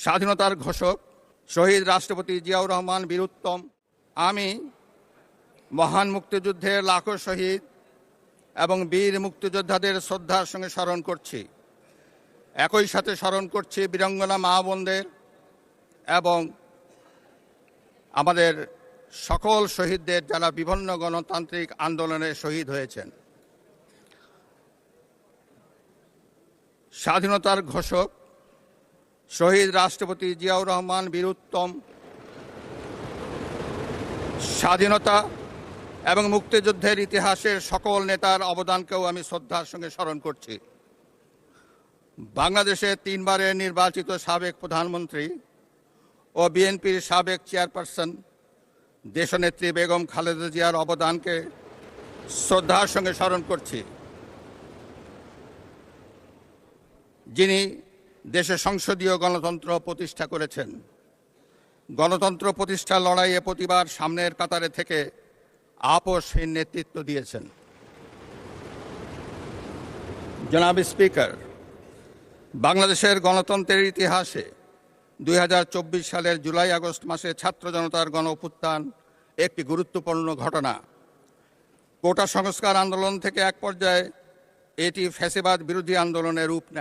স্বাধীনতার ঘোষক শহীদ রাষ্ট্রপতি জিয়াউর রহমান বীর উত্তম। আমি মহান মুক্তিযুদ্ধের লাখো শহীদ এবং বীর মুক্তিযোদ্ধাদের শ্রদ্ধার সঙ্গে স্মরণ করছি। একই সাথে স্মরণ করছি বীরাঙ্গনা মা বোনদের এবং আমাদের সকল শহীদদের যারা বিভিন্ন গণতান্ত্রিক আন্দোলনে শহীদ হয়েছেন। স্বাধীনতার ঘোষক শহীদ রাষ্ট্রপতি জিয়াউর রহমান বীর উত্তম স্বাধীনতা এবং মুক্তিযুদ্ধের ইতিহাসের সকল নেতার অবদানকেও আমি শ্রদ্ধার সঙ্গে স্মরণ করছি। বাংলাদেশের 3 বারের নির্বাচিত সাবেক প্রধানমন্ত্রী ও বিএনপির সাবেক চেয়ারপারসন দেশনেত্রী বেগম খালেদা জিয়ার অবদানকে শ্রদ্ধার সঙ্গে স্মরণ করছি, যিনি দেশে সংসদীয় গণতন্ত্র প্রতিষ্ঠা করেছেন। গণতন্ত্র প্রতিষ্ঠার লড়াইয়ে প্রতিবার সামনের কাতারে থেকে আপোষহীন নেতৃত্ব দিয়েছেন। জনাব স্পিকার, বাংলাদেশের গণতন্ত্রের ইতিহাসে 2024 সালের জুলাই আগস্ট মাসে ছাত্র জনতার গণ অভ্যুত্থান একটি গুরুত্বপূর্ণ ঘটনা। কোটা সংস্কার আন্দোলন থেকে এক পর্যায়ে এটি ফ্যাসিবাদ বিরোধী আন্দোলনের রূপ নেয়।